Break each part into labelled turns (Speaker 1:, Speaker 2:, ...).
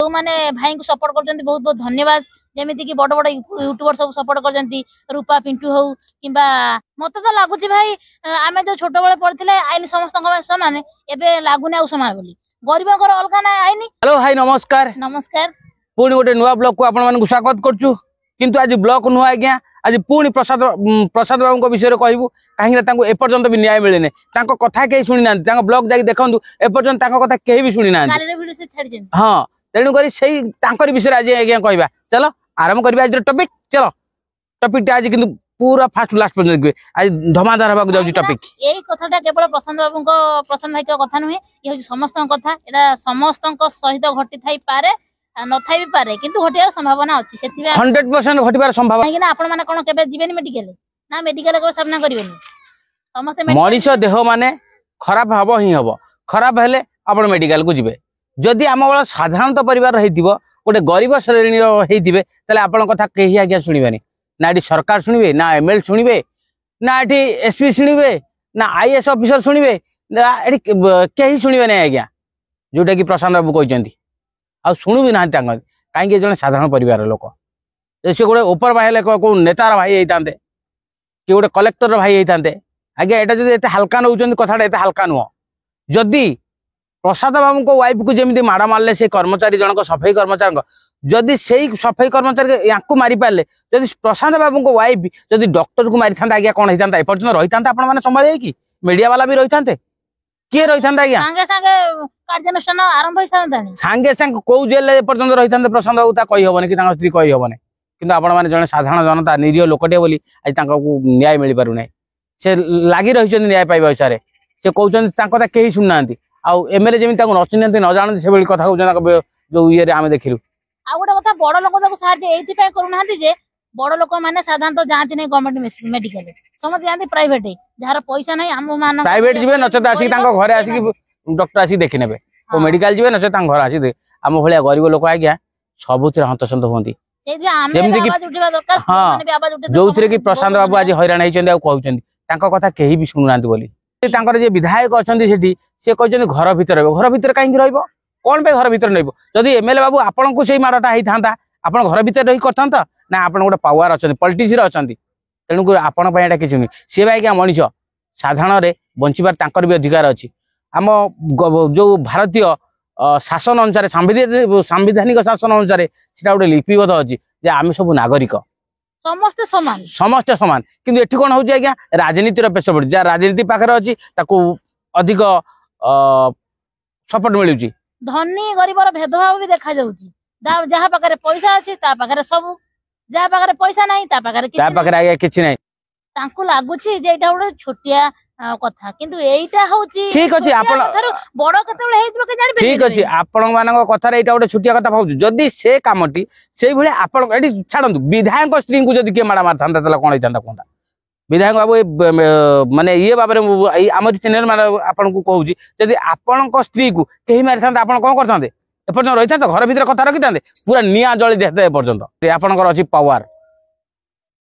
Speaker 1: मैंने भाई को सपोर्ट कर बहुत बहुत धन्यवाद जमीती कि बड़ बड़ यूट्यूबर सब सपोर्ट कर रूपा पिंटू हो कि मत तो लगुच भाई आम जो छोट बड़े पढ़ते आईन समस्त सामान एवं लगुनि आ सामान बोली गरीब अलग ना आईन।
Speaker 2: हेलो भाई नमस्कार
Speaker 1: नमस्कार
Speaker 2: पुणी गोटे नुआ ब्लॉग को आपण स्वागत करछु किंतु आज ब्लॉग नुआ आज्ञा आज पुणी प्रसाद प्रसाद बाबू विषय कहबू कहीं एपर्यंत भी न्याय मिले ना कथा कहीं शुणी ना ब्लॉग जाकि देखु एपर्यंत कथा कहीं भी शुणी ना। हाँ तेणुक विषय आज आज्ञा कहवा चलो आरंभ करिए आज टॉपिक। चलो टॉपिक आज किंतु पूरा फास्ट लास्ट पर्यंत आज धमाधर होगा जाउची टॉपिक।
Speaker 1: यही कथाटा केवल प्रशांत बाबू प्रशांत भाई कथा नुहे ये हूँ समस्त कथा एटा समस्त सहित घटी थाई पारे न थाई भी पारे किंतु घटियार संभावना अछि सेति
Speaker 2: 100% घटिबार संभावना
Speaker 1: काहे ना आपण माने कोन केबे जीवेनी मेडिकल ना मेडिकल को सामना करिवेनी समस्त
Speaker 2: मनीष देह माने खराब हबो ही हबो खराब हेले आपण मेडिकल को जिवे जदि आम वाला साधारणतः परिवार रहिथिबो गोटे गरीब श्रेणी रहिथिबे तले आपण कथा केही आज्ञा सुनिबानी ना एटी सरकार सुनिबे ना एमएल सुनिबे ना एटी एसपी सुनिबे ना आईएएस ऑफिसर सुनिबे ना एटी केही सुनिबे नै आज्ञा जोटा कि प्रशांत बाबू कहचंती आ शुणु भी ना कहीं जन साधारण परिवार लोक से गोटे ओपर भाई को नेतार भाई होता कि गोटे कलेक्टर भाई होता आज्ञा यहाँ जो एत हाल्का नौ कथाटा एत हाल्का नुह जदि प्रसाद बाबू को वाइफ को जमी माड़ मारे से कर्मचारी जनक सफाई कर्मचारी जदि से सफाई कर्मचारी या मारी पारे जदि प्रसाद बाबू को वाइफ जदि डॉक्टर को मारी था आज्ञा कौन होता एपर्तन रही था आपने संभाल कि मीडिया वाला भी रही था किए रही था आज्ञा
Speaker 1: कार्यानुष्ठान आरंभ हो
Speaker 2: सांगे सांगे कौ जेल पर्यटन रही था प्रशांत बाबू कही हेनी कि स्त्री कही हेनी कि आपण मैंने जन साधारण जनता निरीह लोकटे बोली आज न्याय मिल पार ना से लगी रही न्याय पाइबा इच्छा से कहते कहीं शुणुना आउ एमएलए जमी न चिन्हती न जानते से कथा कहते जो ये आम देखिलु
Speaker 1: आ गोटे कथा बड़ लोक साहय करूना बड़ लोक मैंने साधारणतः जाती नहीं गवर्नमेंट मेडिकल समस्त जाती प्राइवेट जार पैसा नहीं आम मान
Speaker 2: प्राइवेट जी नचेत आसिक घरे आसिक डॉक्टर आसिक देखी ने मेडिकल जी नचेत घर आसी आम भाया गरीब लोक आज्ञा सबुत हंतसंत हमें हाँ जो थे कि प्रशांत बाबू आज हैरान होती कथा कहीं भी शुणुना बोली विधायक अच्छा सी कहते घर भर कहीं कौन पे घर भर नहीं जदि एमएलए बाबू आपन को माड़टा होता आप घर भर रही करता ना आप गोटे पावर अच्छा पॉलिटिक्स अच्छा तेणुक आपण किसी नुह सी भी आज्ञा मनीष साधारण बंचार भी अधिकार अच्छी आम जो भारतीय शासन अनुसार सांविधानिक शासन अनुसार सीटा गोटे लिपिबद्ध अच्छी आम सब नागरिक समस्ते समान किंतु एठी कौन होची आज्ञा राजनीतिर पेश पड़ी जहाँ राजनीति पाखे अच्छी अधिक सपोर्ट मिलूची
Speaker 1: धनी गरीब भेदभाव भी देखा जाउची जहाँ पाखे पैसा अच्छी सब जहाँ पाखे पैसा नहीं आज्ञा
Speaker 2: किसी नहीं
Speaker 1: लगुची गोटे छोटिया कथा किंतु एटा होची
Speaker 2: ठीक अछि आपण
Speaker 1: बड़ केतेबेले हेइतबो के जानि
Speaker 2: ठीक अछि आपण मानक कथा एटा गोटे छोटिया कथा भाउ जदी से कामटी सेई भले आपण एटी छाडंतु विधायक स्त्री को जदी के माडा मारथांता तला कोन होइथांता कोनता विधायक बाबू माने ये बाबरे आम चैनल माने आपण को कहूची जदी आपण को स्त्री को केही मारथांता आपण कोन करथांते एपर्यंत रहिथांता घर भीतर कथा रखिथांते पूरा निया जळी देते एपर्यंत आपणकर अछि पावर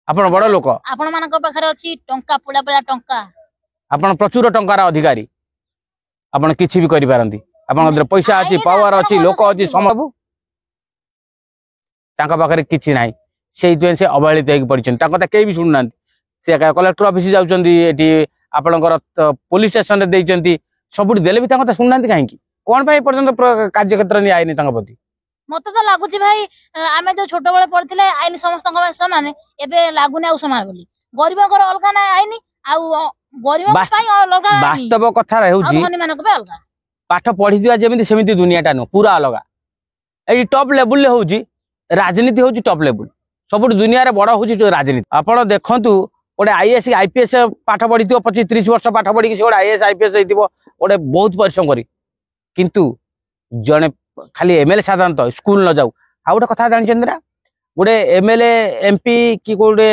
Speaker 2: आपण बड़ लोक
Speaker 1: आपण मानक पाखरे अछि टंका पुडा पुडा टंका
Speaker 2: आपण प्रचुर टंकार अधिकारी आपण किछि भी करि पारंती आपण पैसा अछि पावर अछि लोक अछि समबु तांका पाखरे किछि नाही सेइ से अवहेलित होई पड़िछन तांका त केही भी सुनना से कलेक्टर ऑफिस जाउचंदी एठी आपणकर पुलिस स्टेशन रे देइचंती सबुडी देले भी तांका त सुनना काहे कि कोन भाई पर्यंत कार्य क्षेत्र नि आइनी तांका प्रति
Speaker 1: मते तो लागुची भाई आमे जो छोट बळे पढथिले आइनी समस्त समान एबे लागुनी आ समान बोली गरीब अलग ना आइनी आ
Speaker 2: वास्तव कथा पाठ पढ़ी जमी सेमती दुनियाटा नुह पूरा अलग ये टॉप लेवल हूँ राजनीति हूँ टॉप लेवल सब दुनिया रे बड़ हूँ राजनीति आपड़ देखु गोटे आईएएस आईपीएस पाठ पढ़ी 25-30 वर्ष पाठ पढ़ी गोटे आईएएस आईपीएस गोटे बहुत परिश्रम करी किंतु जड़े खाली एमएलए साधारणतः स्कूल न जाऊ आ गोटे कथा जानते ना गोटे एमएलए एमपी कि गोटे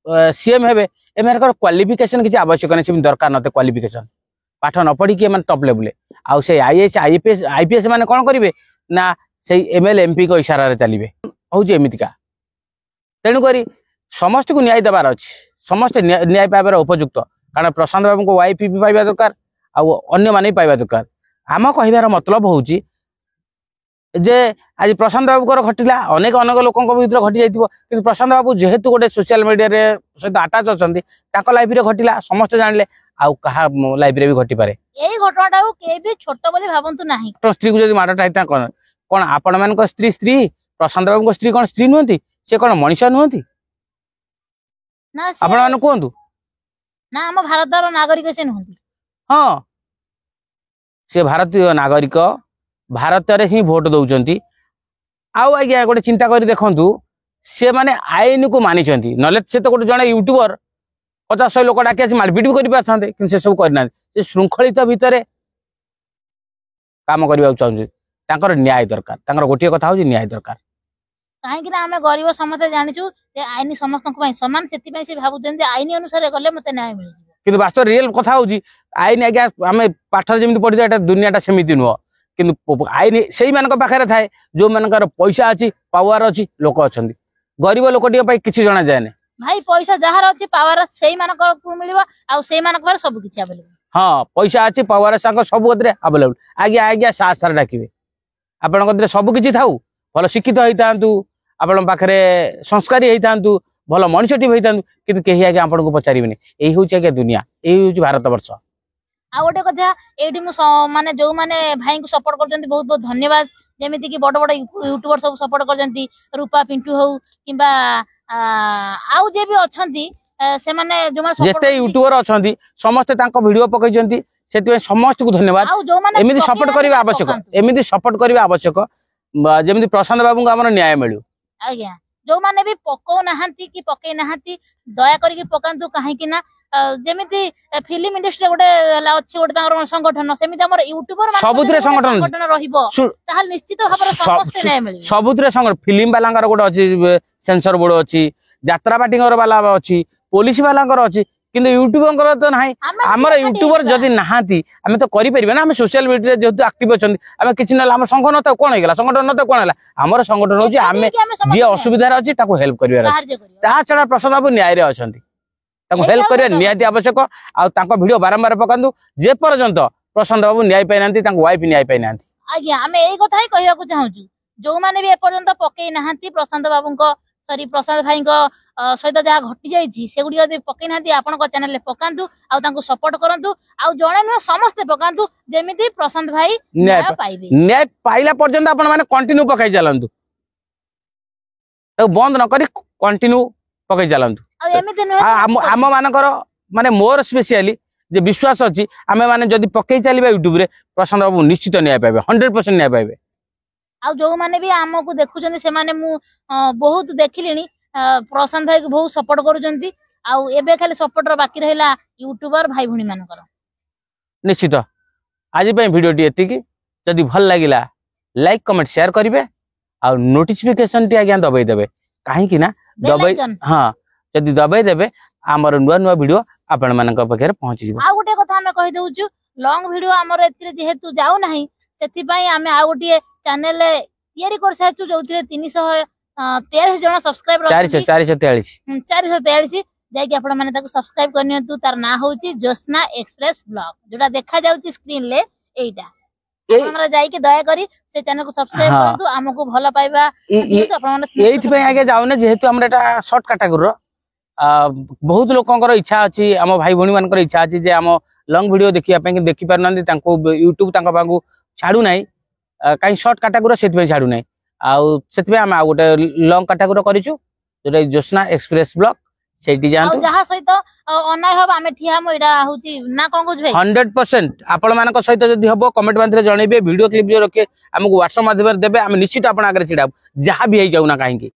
Speaker 2: सीएम हे एमर क्वालिफिकेशन किसी आवश्यक नहीं दरकार नते क्वालिफिकेशन पाठ न पढ़ी कि टॉप लेवल आउ से आईएएस आईपीएस माने कौन करेंगे ना से एमएलए एमपी को इशारा चलिए हूँ एमतीका तेणुक समस्त को न्याय देवार अच्छे समस्ते न्याय पाइबार उपयुक्त कारण प्रशांत बाबू को वाइफ भी पाइबा दरकार आउ अन्य माने पाइबा दरकार आम कहबार मतलब हूँ जे आज प्रशांत बाबूर घटिला अनेक अनेक लोक भर घटी जाइए कि प्रशांत बाबू जेहेतु गोटे सोशल मीडिया सहित आटाच अच्छा लाइफ रे घटिला समस्त जानले आउ कहा लाइफ रे भी घटी पारे
Speaker 1: एई घटनाटा के भी छोट बोली भाबंतु नाही
Speaker 2: स्त्री को जब माडटा होता कौन आपण मान स्त्री स्त्री प्रशांत बाबू स्त्री कौन स्त्री नुहति से कौन मनीष नुहति
Speaker 1: ना
Speaker 2: आपण मान कहतु
Speaker 1: ना हम भारतर नागरिक से नुहति
Speaker 2: हाँ से भारतीय नागरिक भारत रे ही भोट दौरान आउ आज्ञा गोटे चिंता कर देखु से माने आईन को मानी नले से तो गोटे जड़े यूट्यूबर 50-100 लोक डाकी आज मारपिट भी कर कि से सब करना श्रृंखलित भितर काम करने चाहते न्याय दरकार गोटे कथा हूँ न्याय दरकार
Speaker 1: कहीं आम गरीब समस्ते जाचु आईन समस्त सामान से भावुं आईन अनुसार गले मत न्याय मिल
Speaker 2: कि वास्तव रियल कथा हूँ आईन आज्ञा आम पाठ जमी पढ़ी दुनियाटा सेमती नुह कि आईन से पाखे थाए जो मानकर पैसा अच्छी पावर अच्छी लोक अच्छा गरीब लोकटी किसी जना जाए ना
Speaker 1: भाई पैसा जहार अच्छी पावर से मिलवा आ से सब किसी अवेलेबल
Speaker 2: हाँ पैसा अच्छी पावर सब अवेलेबल आज्ञा आज्ञा सार डाके आपण सबकि था भल शिक्षित होता आपण पाखे संस्कारी होता भल मनीषटी होता कि कहीं आज्ञा आपन को पचारे यही हूँ आज्ञा दुनिया यही हूँ भारत वर्ष
Speaker 1: आ गोटे कथा ये माने जो माने भाई को सपोर्ट कर बहुत बहुत धन्यवाद जमीती कि बड़ बड़ यूट्यूबर सब सपोर्ट कर रूपा पिंटू हो कि आउ जे भी अच्छी से माने जो
Speaker 2: जेते यूट्यूबर अच्छी समस्ते वीडियो पकई से समस्त को धन्यवाद एमती सपोर्ट करने आवश्यक एमती सपोर्ट करने आवश्यक जमी प्रशांत बाबू को आम न्याय मिलू
Speaker 1: आज्ञा जो माने भी पकौ नाहांती कि पकई नाहांती दया करके पकांतु कहीं ना जेमिति फिल्म इंडस्ट्री गोटे अच्छी गोटे संगठन सेमिति हमर यूट्यूबर
Speaker 2: सबुतरे
Speaker 1: संगठन रहिबो ताहाल निश्चित भाबरे समस्त न्याय मिलिबो
Speaker 2: सबुतरे संगठन फिल्म वालांकर गोटे अछि सेंसर बोर्ड अछि यात्रा बाटिंगर वाला अछि पुलिस वालांकर अछि किंतु यूट्यूबर तो नाही हमर यूट्यूबर जदी नाहांती हमें तो करि परिबे ना हम सोशल मीडिया जेतु एक्टिव अछन हम किछि न हम संगठन न तो कोन हेगला संगठन न तो कोन हला हमर संगठन होछि हमें जे असुविधा अछि ताको हेल्प करिवार अछि ता छडा प्रसाद बाबू न्याय रे अछंती हेल्प करवा निहाती आवश्यक आउ वीडियो बारंबार पकातु जे पर्यंत प्रशांत बाबू न्याय पाई वाइफ न्याय पाई
Speaker 1: आज्ञा आम यही कथा ही कहवाक चाहूँ जो मैंने भी एपर्यंत पकई ना प्रशांत बाबू सॉरी प्रशांत भाई सहित जहाँ घटी जाइए से गुड़ी पकई ना आपण चैनल पकातु आउ सपोर्ट करूँ आउ जड़े नुह समस्ते पकातु जमी प्रशांत भाई न्याय पाइबे
Speaker 2: न्याय पाइला पर्यंत आपण माने कंटिन्यू पकई चलतु बंद न करी कंटिन्यू पकई चलतु आम मानकर माने मोर स्पेशली जे विश्वास अच्छी आम मैंने जदि पकई चलिए यूट्यूब रे प्रशांत बाबू निश्चित न्याय पाइबे 100% न्याय पाइबे
Speaker 1: आ जो माने भी आमको देखुचंदी से माने मु बहुत देखिलिनी प्रशांत भाई को बहुत सपोर्ट करूचंदी आ एबे खाली सपोर्ट बाकी रहिला यूट्यूबर भाई भणी मानकर
Speaker 2: निश्चित आज पे वीडियो टी एतिकी जदि भल लागिला लाइक कमेंट शेयर करिवे आ नोटिफिकेशन टी आज्ञा दबाई देबे काहे कि ना दबाई हां जदि दबाई देबे आमर नुआ नुआ वीडियो आपण मानक पाखे पहुंच जिवो आ
Speaker 1: गोटे कथा हमें कहि दउछु लॉन्ग वीडियो हमर एतिरे जेहेतु जाउ नाही सेति पई हमें आ गोटे चैनल तयारी कर साचु जोथिरे 313 जण सब्सक्राइब 443 जाय कि आपण माने ताको सब्सक्राइब करनियंतु तार ना होची जोस्ना एक्सप्रेस ब्लॉग जोटा देखा जाउची स्क्रीन ले एइटा हमरा जाय कि दया करी से चैनल को सब्सक्राइब करंतु हमको भलो पाइबा
Speaker 2: एइथ पे आगे जाउने जेहेतु हमरा एटा शॉर्ट कैटेगरी बहुत लोकंकर इच्छा अच्छी आम भाई भणी मान इच्छा अच्छी जे आम लंग वीडियो देखी पार ना यूट्यूब पाखु छाड़ू ना कहीं शॉर्ट कैटेगरी से छाड़ू ना आउ आम गोटे लंग कैटेगरी करिछु जोटा जोस्ना एक्सप्रेस ब्लॉग सेठी जानतु
Speaker 1: जहा सहित अन्याय हबा हमें ठिया हम एडा होची ना कोन कुछ भाई
Speaker 2: 100% आपण मानक सहित जदी हबो कमेंट माध्यम जणैबे वीडियो क्लिप जो रखे हमको व्हाट्सएप माध्यम देबे हम निश्चित आपण आगे छिडाब जहा भी हे जाउ ना काहे